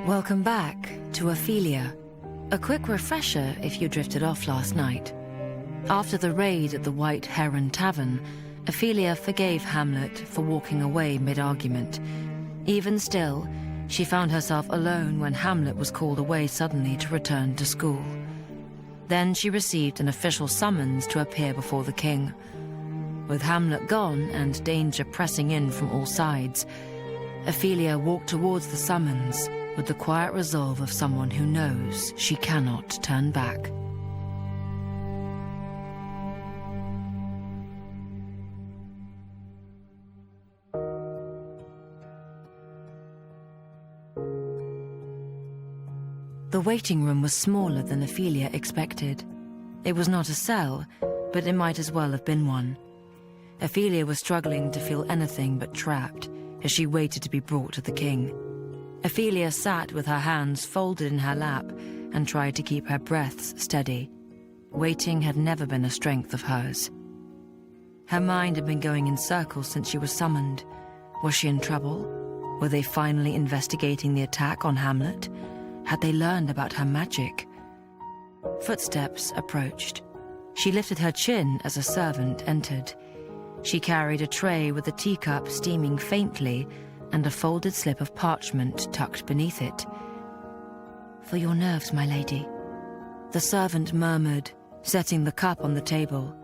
Welcome back to Ophelia. A quick refresher if you drifted off last night. After the raid at the White Heron Tavern, Ophelia forgave Hamlet for walking away mid-argument. Even still, she found herself alone when Hamlet was called away suddenly to return to school. Then she received an official summons to appear before the king. With Hamlet gone and danger pressing in from all sides, Ophelia walked towards the summons with the quiet resolve of someone who knows she cannot turn back. The waiting room was smaller than Ophelia expected. It was not a cell, but it might as well have been one. Ophelia was struggling to feel anything but trapped as she waited to be brought to the king. Ophelia sat with her hands folded in her lap and tried to keep her breaths steady. Waiting had never been a strength of hers. Her mind had been going in circles since she was summoned. Was she in trouble? Were they finally investigating the attack on Hamlet? Had they learned about her magic? Footsteps approached. She lifted her chin as a servant entered. She carried a tray with a teacup steaming faintly and a folded slip of parchment tucked beneath it. "For your nerves, my lady," the servant murmured, setting the cup on the table.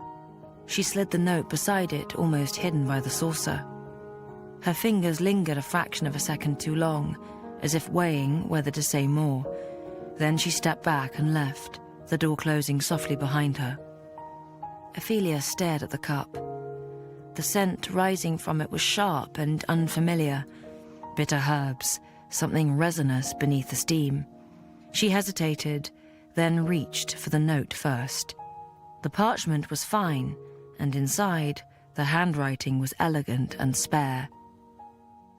She slid the note beside it, almost hidden by the saucer. Her fingers lingered a fraction of a second too long, as if weighing whether to say more. Then she stepped back and left, the door closing softly behind her. Ophelia stared at the cup. The scent rising from it was sharp and unfamiliar. Bitter herbs, something resinous beneath the steam. She hesitated, then reached for the note first. The parchment was fine, and inside, the handwriting was elegant and spare.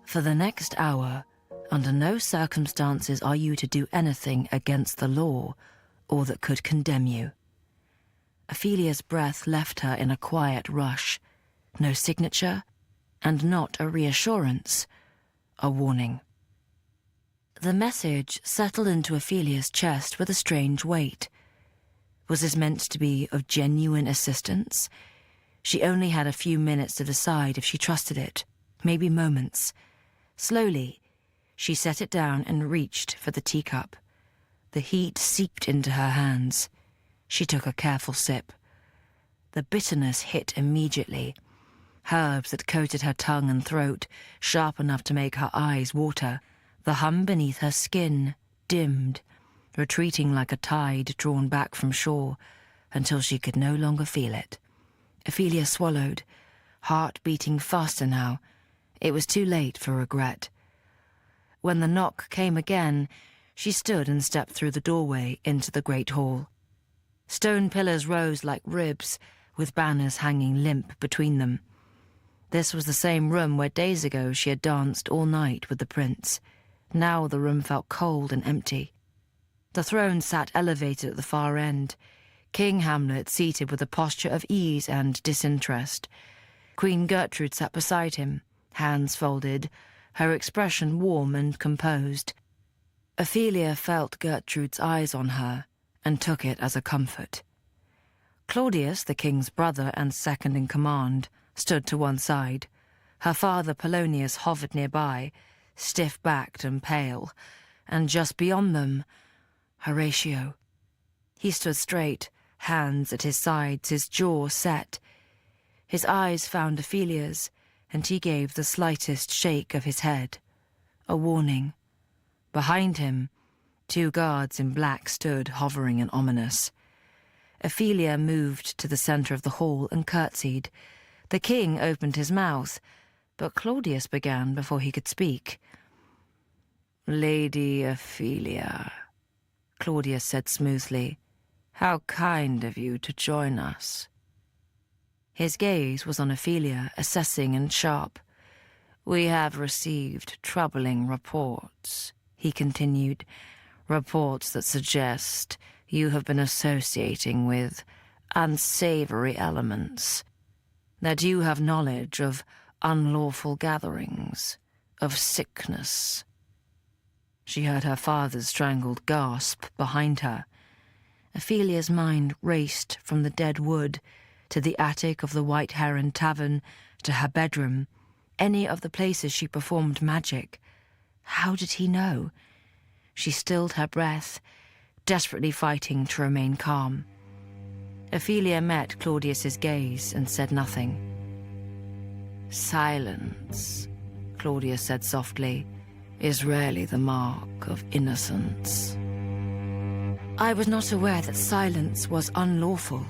"For the next hour, under no circumstances are you to do anything against the law or that could condemn you." Ophelia's breath left her in a quiet rush. No signature, and not a reassurance, a warning. The message settled into Ophelia's chest with a strange weight. Was this meant to be of genuine assistance? She only had a few minutes to decide if she trusted it, maybe moments. Slowly, she set it down and reached for the teacup. The heat seeped into her hands. She took a careful sip. The bitterness hit immediately. Herbs that coated her tongue and throat, sharp enough to make her eyes water. The hum beneath her skin dimmed, retreating like a tide drawn back from shore, until she could no longer feel it. Ophelia swallowed, heart beating faster now. It was too late for regret. When the knock came again, she stood and stepped through the doorway into the great hall. Stone pillars rose like ribs, with banners hanging limp between them. This was the same room where days ago she had danced all night with the prince. Now the room felt cold and empty. The throne sat elevated at the far end, King Hamlet seated with a posture of ease and disinterest. Queen Gertrude sat beside him, hands folded, her expression warm and composed. Ophelia felt Gertrude's eyes on her and took it as a comfort. Claudius, the king's brother and second in command, stood to one side. Her father Polonius hovered nearby, stiff-backed and pale, and just beyond them, Horatio. He stood straight, hands at his sides, his jaw set. His eyes found Ophelia's, and he gave the slightest shake of his head, a warning. Behind him, 2 guards in black stood, hovering and ominous. Ophelia moved to the centre of the hall and curtsied. The king opened his mouth, but Claudius began before he could speak. "Lady Ophelia," Claudius said smoothly, "how kind of you to join us." His gaze was on Ophelia, assessing and sharp. "We have received troubling reports," he continued, "reports that suggest you have been associating with unsavory elements, that you have knowledge of unlawful gatherings, of sickness She heard her father's strangled gasp behind her. Ophelia's mind raced from the dead wood to the attic of the White Heron Tavern to her bedroom, any of the places she performed magic. How did he know? She stilled her breath, desperately fighting to remain calm. Ophelia met Claudius's gaze and said nothing. "Silence," Claudius said softly, "is rarely the mark of innocence." "I was not aware that silence was unlawful,"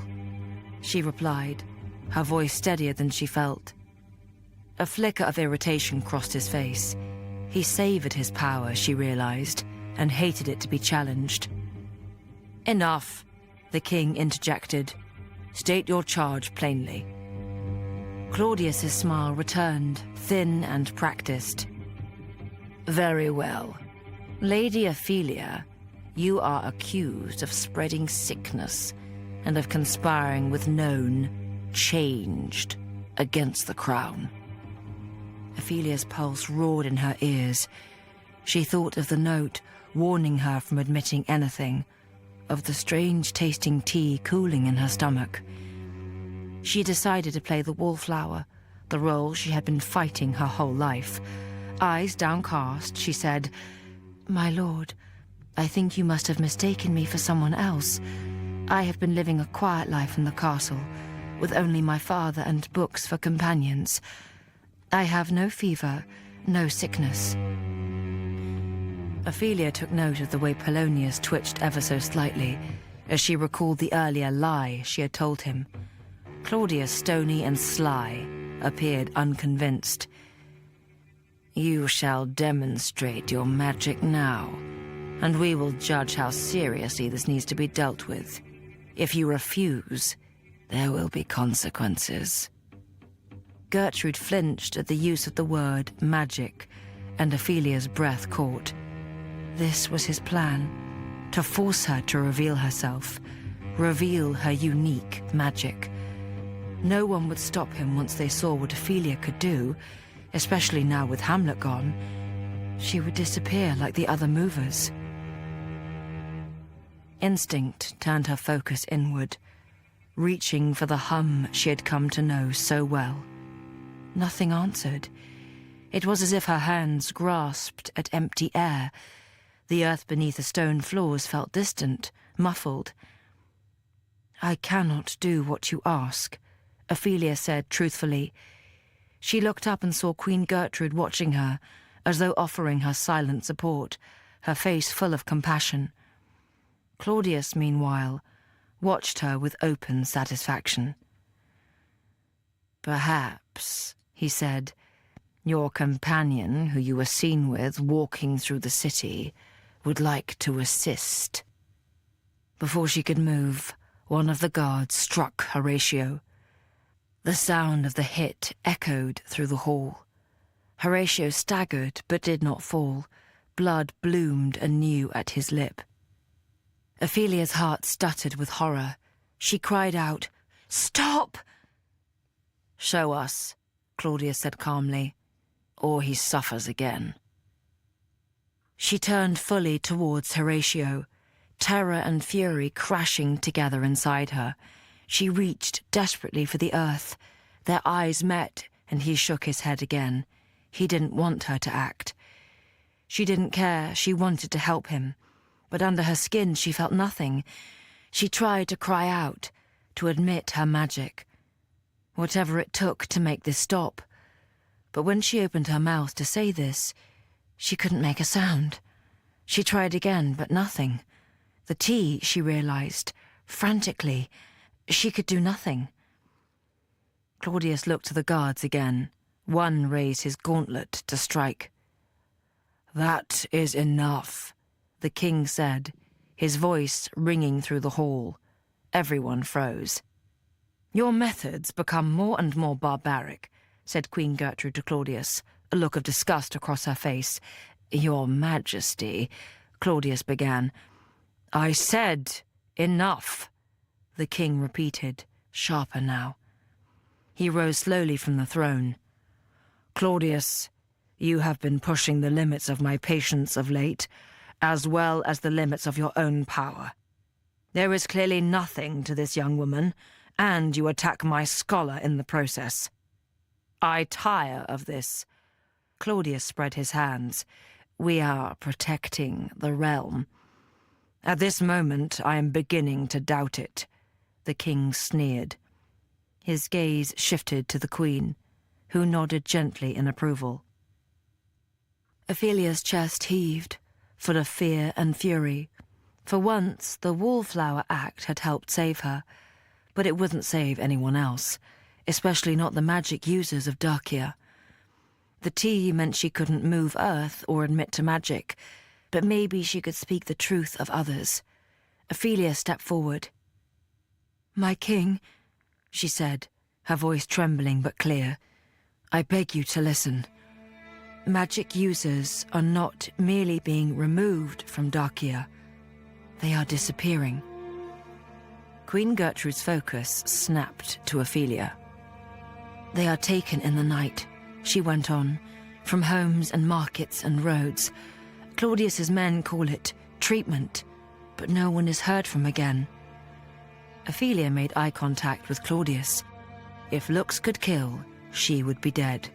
she replied, her voice steadier than she felt. A flicker of irritation crossed his face. He savoured his power, she realized, and hated it to be challenged. "Enough," the king interjected. "State your charge plainly." Claudius's smile returned, thin and practiced. "Very well. Lady Ophelia, you are accused of spreading sickness and of conspiring with known, changed, against the crown." Ophelia's pulse roared in her ears. She thought of the note warning her from admitting anything, of the strange-tasting tea cooling in her stomach. She decided to play the wallflower, the role she had been fighting her whole life. Eyes downcast, she said, "My lord, I think you must have mistaken me for someone else. I have been living a quiet life in the castle, with only my father and books for companions. I have no fever, no sickness." Ophelia took note of the way Polonius twitched ever so slightly, as she recalled the earlier lie she had told him. Claudius, stony and sly, appeared unconvinced. "You shall demonstrate your magic now, and we will judge how seriously this needs to be dealt with. If you refuse, there will be consequences." Gertrude flinched at the use of the word magic, and Ophelia's breath caught. This was his plan, to force her to reveal herself, reveal her unique magic. No one would stop him once they saw what Ophelia could do, especially now with Hamlet gone. She would disappear like the other movers. Instinct turned her focus inward, reaching for the hum she had come to know so well. Nothing answered. It was as if her hands grasped at empty air. The earth beneath the stone floors felt distant, muffled. "I cannot do what you ask," Ophelia said truthfully. She looked up and saw Queen Gertrude watching her, as though offering her silent support, her face full of compassion. Claudius, meanwhile, watched her with open satisfaction. "Perhaps," he said, "your companion, who you were seen with walking through the city, would like to assist." Before she could move, one of the guards struck Horatio. The sound of the hit echoed through the hall. Horatio staggered but did not fall. Blood bloomed anew at his lip. Ophelia's heart stuttered with horror. She cried out, "Stop!" "Show us," Claudius said calmly, "or he suffers again." She turned fully towards Horatio, terror and fury crashing together inside her. She reached desperately for the earth. Their eyes met, and he shook his head again. He didn't want her to act. She didn't care. She wanted to help him. But under her skin she felt nothing. She tried to cry out, to admit her magic. Whatever it took to make this stop. But when she opened her mouth to say this, she couldn't make a sound. She tried again, but nothing. The tea, she realized, frantically. She could do nothing. Claudius looked to the guards again. One raised his gauntlet to strike. "That is enough," the king said, his voice ringing through the hall. Everyone froze. "Your methods become more and more barbaric," said Queen Gertrude to Claudius, a look of disgust across her face. "Your Majesty," Claudius began. "I said enough," the king repeated, sharper now. He rose slowly from the throne. "Claudius, you have been pushing the limits of my patience of late. as well as the limits of your own power. There is clearly nothing to this young woman, and you attack my scholar in the process. I tire of this." Claudius spread his hands. "We are protecting the realm. At this moment, I am beginning to doubt it." The king sneered. His gaze shifted to the queen, who nodded gently in approval. Ophelia's chest heaved, full of fear and fury. For once, the Wallflower Act had helped save her, but it wouldn't save anyone else, especially not the magic users of Darkia. The tea meant she couldn't move Earth or admit to magic, but maybe she could speak the truth of others. Ophelia stepped forward. "My king," she said, her voice trembling but clear, "I beg you to listen. Magic users are not merely being removed from Darkia. They are disappearing." Queen Gertrude's focus snapped to Ophelia. "They are taken in the night," she went on, "from homes and markets and roads. Claudius's men call it treatment, but no one is heard from again." Ophelia made eye contact with Claudius. If looks could kill, she would be dead.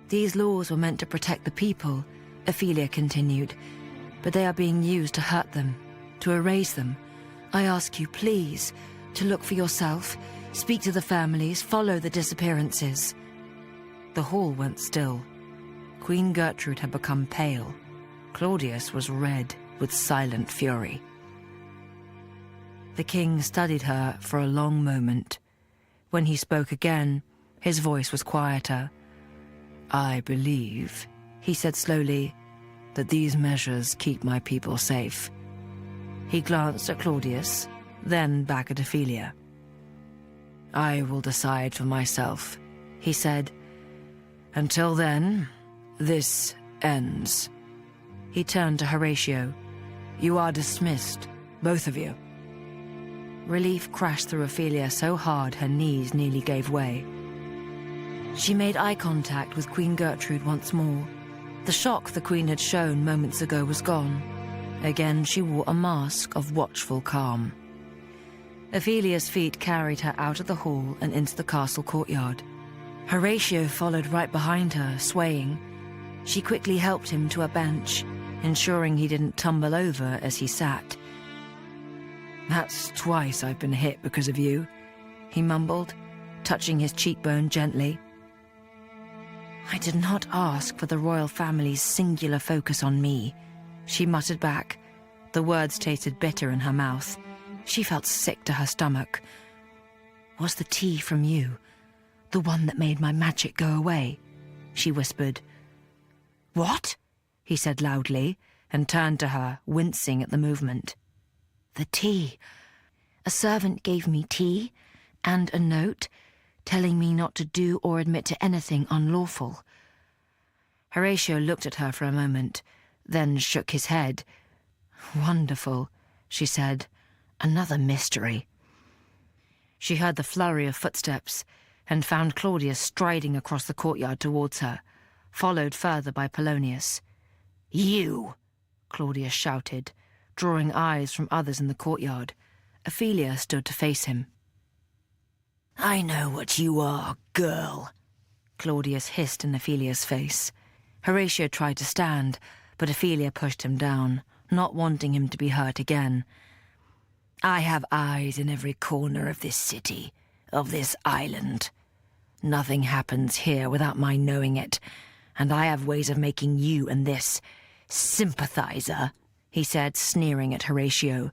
"These laws were meant to protect the people," Ophelia continued, "but they are being used to hurt them, to erase them. I ask you, please, to look for yourself, speak to the families, follow the disappearances." The hall went still. Queen Gertrude had become pale. Claudius was red with silent fury. The king studied her for a long moment. When he spoke again, his voice was quieter. "I believe," he said slowly, "that these measures keep my people safe." He glanced at Claudius, then back at Ophelia. "I will decide for myself," he said. "Until then, this ends." He turned to Horatio. "You are dismissed, both of you." Relief crashed through Ophelia so hard her knees nearly gave way. She made eye contact with Queen Gertrude once more. The shock the queen had shown moments ago was gone. Again she wore a mask of watchful calm. Ophelia's feet carried her out of the hall and into the castle courtyard. Horatio followed right behind her, swaying. She quickly helped him to a bench, ensuring he didn't tumble over as he sat. "That's twice I've been hit because of you," he mumbled, touching his cheekbone gently. "I did not ask for the royal family's singular focus on me," she muttered back. The words tasted bitter in her mouth. She felt sick to her stomach. "Was the tea from you, the one that made my magic go away?" she whispered. "What?" he said loudly, and turned to her, wincing at the movement. "The tea. A servant gave me tea and a note telling me not to do or admit to anything unlawful." Horatio looked at her for a moment, then shook his head. "Wonderful," she said. "Another mystery." She heard the flurry of footsteps and found Claudius striding across the courtyard towards her, followed further by Polonius. "You!" Claudius shouted, drawing eyes from others in the courtyard. Ophelia stood to face him. "I know what you are, girl," Claudius hissed in Ophelia's face. Horatio tried to stand, but Ophelia pushed him down, not wanting him to be hurt again. "I have eyes in every corner of this city, of this island. Nothing happens here without my knowing it, and I have ways of making you and this sympathizer," he said, sneering at Horatio,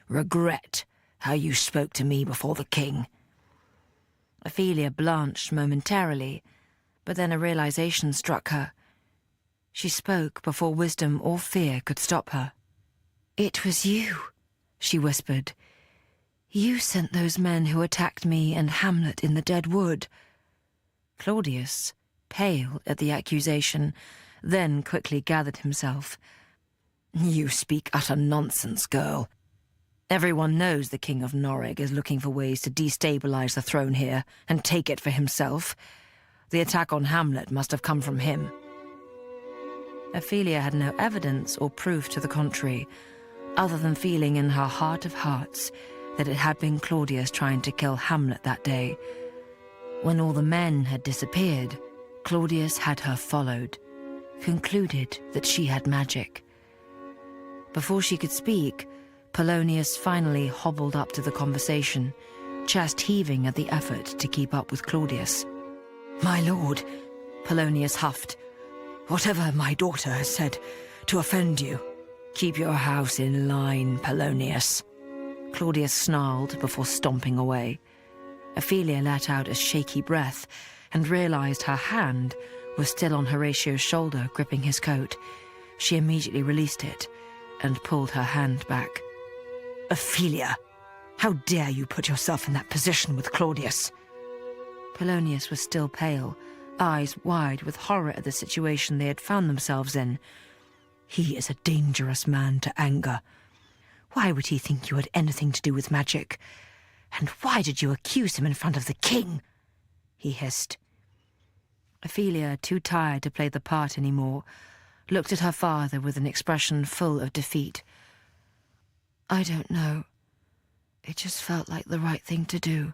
"regret how you spoke to me before the king." Ophelia blanched momentarily, but then a realization struck her. She spoke before wisdom or fear could stop her. "It was you," she whispered. "You sent those men who attacked me and Hamlet in the Dead Wood." Claudius, pale at the accusation, then quickly gathered himself. "You speak utter nonsense, girl. Everyone knows the King of Norrig is looking for ways to destabilize the throne here and take it for himself. The attack on Hamlet must have come from him." Ophelia had no evidence or proof to the contrary, other than feeling in her heart of hearts that it had been Claudius trying to kill Hamlet that day. When all the men had disappeared, Claudius had her followed, concluded that she had magic. Before she could speak, Polonius finally hobbled up to the conversation, chest heaving at the effort to keep up with Claudius. "My lord," Polonius huffed, "whatever my daughter has said to offend you, keep your house in line, Polonius." Claudius snarled before stomping away. Ophelia let out a shaky breath and realized her hand was still on Horatio's shoulder, gripping his coat. She immediately released it and pulled her hand back. "Ophelia, how dare you put yourself in that position with Claudius?" Polonius was still pale, eyes wide with horror at the situation they had found themselves in. "He is a dangerous man to anger. Why would he think you had anything to do with magic? And why did you accuse him in front of the king?" he hissed. Ophelia, too tired to play the part anymore, looked at her father with an expression full of defeat. "I don't know. It just felt like the right thing to do."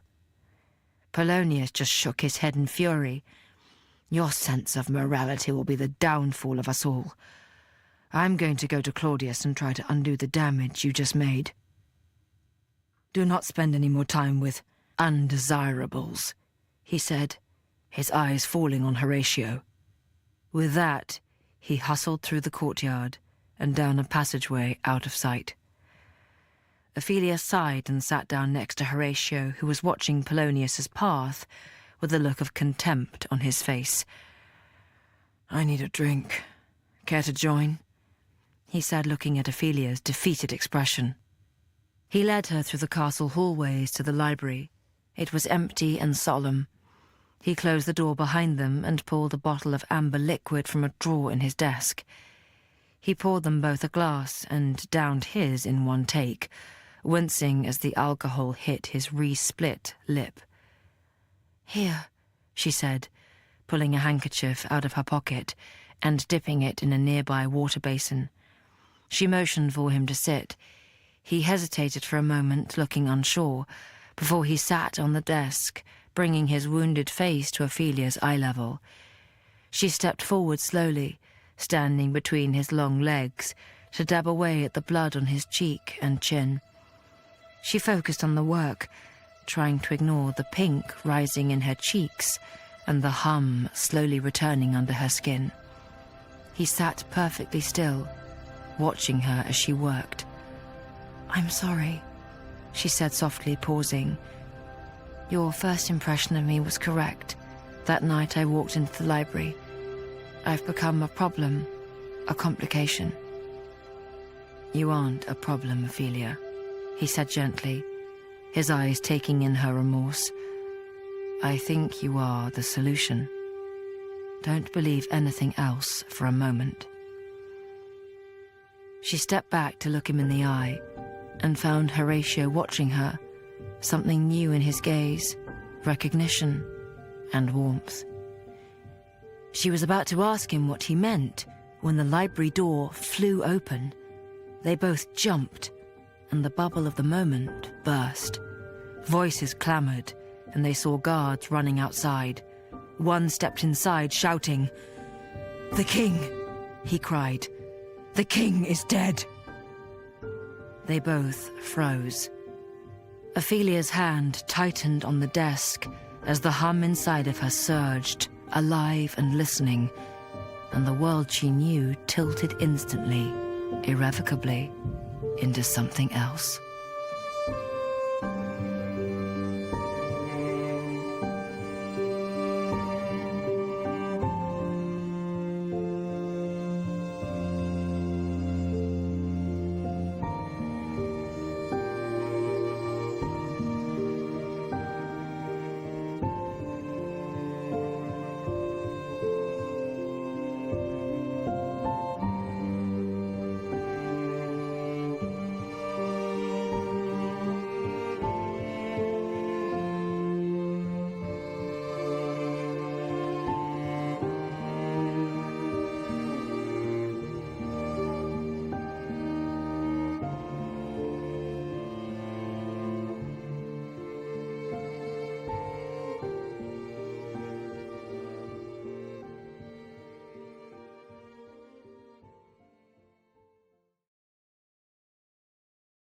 Polonius just shook his head in fury. "Your sense of morality will be the downfall of us all. I'm going to go to Claudius and try to undo the damage you just made. Do not spend any more time with undesirables," he said, his eyes falling on Horatio. With that, he hustled through the courtyard and down a passageway out of sight. Ophelia sighed and sat down next to Horatio, who was watching Polonius's path with a look of contempt on his face. "I need a drink. Care to join?" he said, looking at Ophelia's defeated expression. He led her through the castle hallways to the library. It was empty and solemn. He closed the door behind them and pulled a bottle of amber liquid from a drawer in his desk. He poured them both a glass and downed his in one take, wincing as the alcohol hit his re-split lip. "Here," she said, pulling a handkerchief out of her pocket and dipping it in a nearby water basin. She motioned for him to sit. He hesitated for a moment, looking unsure, before he sat on the desk, bringing his wounded face to Ophelia's eye level. She stepped forward slowly, standing between his long legs, to dab away at the blood on his cheek and chin. She focused on the work, trying to ignore the pink rising in her cheeks and the hum slowly returning under her skin. He sat perfectly still, watching her as she worked. "I'm sorry," she said softly, pausing. "Your first impression of me was correct. That night I walked into the library. I've become a problem, a complication." "You aren't a problem, Ophelia," he said gently, his eyes taking in her remorse. "I think you are the solution. Don't believe anything else for a moment." She stepped back to look him in the eye and found Horatio watching her, something new in his gaze, recognition and warmth. She was about to ask him what he meant when the library door flew open. They both jumped, and the bubble of the moment burst. Voices clamored, and they saw guards running outside. One stepped inside, shouting, "The king!" he cried. "The king is dead!" They both froze. Ophelia's hand tightened on the desk as the hum inside of her surged, alive and listening, and the world she knew tilted instantly, irrevocably, into something else.